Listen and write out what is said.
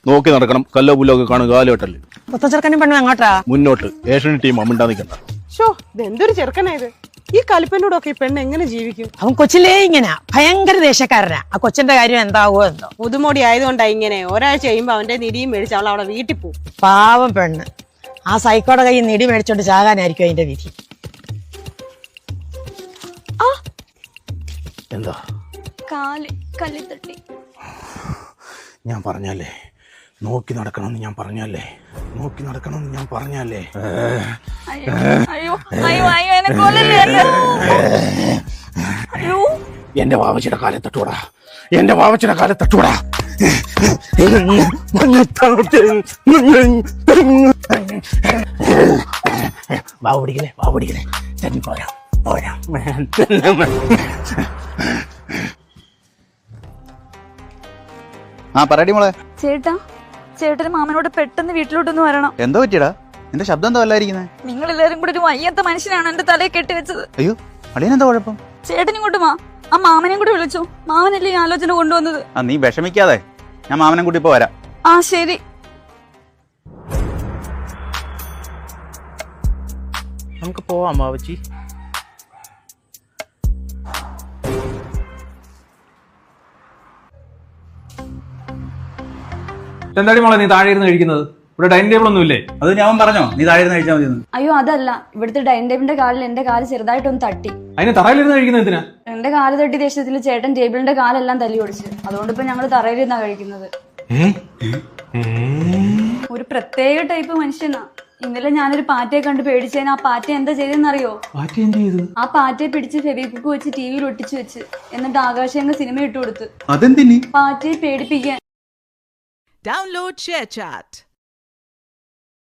നോക്കി നടക്കണം. കല്ലോ പുല്ലോ ഒക്കെ കാണും കാലോട്ടല്ലേ. മുത്തച്ചെറുക്കനും പെണ്ണും എങ്ങോട്ടാ? മുന്നോട്ട്. ഏഷ്യൻ ടീം അമ്മിണ്ടാ നിൽക്കണ്ട. ഷോ ഇതെന്തൊരു ചെറുക്കനാ ഇത്. ഈ കലിപ്പനോടൊക്കെ ഈ പെണ്ണ് എങ്ങനെ ജീവിക്കും? അവൻ കൊച്ചിലേ ഇങ്ങനെ ഭയങ്കര ദേഷ്യക്കാരനാ. ആ കൊച്ചിന്റെ കാര്യം എന്താവോ എന്തോ. പുതുമോടി ആയതുകൊണ്ടാ ഇങ്ങനെ. ഒരാഴ്ച കഴിയുമ്പോ അവന്റെ നിടിയും മേടിച്ച് അവൾ അവിടെ വീട്ടിൽ പോകും. പാവം പെണ്ണ്. ആ സൈക്കോടെ കയ്യിൽ നിടി മേടിച്ചോണ്ട് ചാകാനായിരിക്കും അതിന്റെ വിധി. എന്താ കല്ലി തട്ടി. ഞാൻ പറഞ്ഞല്ലേ നോക്കി നടക്കണമെന്ന് ഞാൻ പറഞ്ഞല്ലേ. നോക്കി നടക്കണമെന്ന് ഞാൻ പറഞ്ഞല്ലേ. അയ്യോ അയ്യോ അയ്യോ അയ്യോ എന്നെ കൊല്ലല്ലേ. അയ്യോ എന്റെ വാവച്ചിയുടെ കാലെ തട്ടൂടാ. എന്റെ വാവച്ചിയുടെ കാലെ തട്ടൂടാ. വാവ് പിടിക്കലേ വാവ് പിടിക്കലേ. തന്നെ പോരാ പോരാ. ആ പറയടി മോളെ. ചേട്ടന് മാമനോട് പെട്ടെന്ന് വീട്ടിലോട്ടൊന്ന് വരണം. എന്തോ പറ്റിയടാ? എന്റെ ശബ്ദം എന്താ വല്ലായിരിക്കുന്നേ? നിങ്ങൾ എല്ലാരും കൂടെ ഒരു വയ്യാത്ത മനുഷ്യനാണ് എന്റെ തലയെ കെട്ടിവെച്ചത്. അയ്യോ അളിയനെന്താ കുഴപ്പം? ചേട്ടൻ ഇങ്ങോട്ട് വാ. ആ മാമനെയും കൂടി വിളിച്ചു. മാമനല്ലേ ഈ ആലോചന കൊണ്ടുവന്നത്. ആ നീ വിഷമിക്കാതെ, ഞാൻ മാമനെ കൂട്ടി ഇപ്പൊ വരാം. ആ ശരി. നമുക്ക് പോവാം വാവച്ചി. എന്താടി മോളെ നീ താഴെ ഇരുന്ന് കഴിക്കുന്നത്? ഇവിടെ ഡൈനിങ് ടേബിൾ ഒന്നും ഇല്ലേ? അത് ഞാൻ പറഞ്ഞോ നീ താഴെ ഇരുന്ന് കഴിച്ചാൽ മതി. അയ്യോ അതല്ല, ഇവിടുത്തെ ഡൈനിങ് ടേബിളിന്റെ കാലിൽ എന്റെ കാല് ചെറുതായിട്ടൊന്ന് തട്ടി. അതിന് തറയിലിരുന്ന് കഴിക്കുന്നത് എന്തിനാ? എന്റെ കാല് തട്ടി ദേഷ്യത്തിൽ ചേട്ടൻ ടേബിളിന്റെ കാലെല്ലാം തല്ലി ഓടിച്ചു. അതുകൊണ്ട് ഇപ്പൊ ഞങ്ങള് തറയിലിരുന്നാ കഴിക്കുന്നത്. ഒരു പ്രത്യേക ടൈപ്പ് മനുഷ്യനാ. ഇന്നലെ ഞാനൊരു പാറ്റയെ കണ്ട് പേടിച്ചതിന് ആ പാറ്റ എന്താ ചെയ്തെന്നറിയോ? ആ പാറ്റയെ പിടിച്ച് ഫെവിക്വിക്ക് വെച്ച് ടിവിയിൽ ഒട്ടിച്ചു വെച്ച് എന്നിട്ട് ആകാശങ്ങ് സിനിമ ഇട്ടു കൊടുത്ത്. അതെന്തിനി? പാറ്റയെ പേടിപ്പിക്കാൻ. Download ShareChat.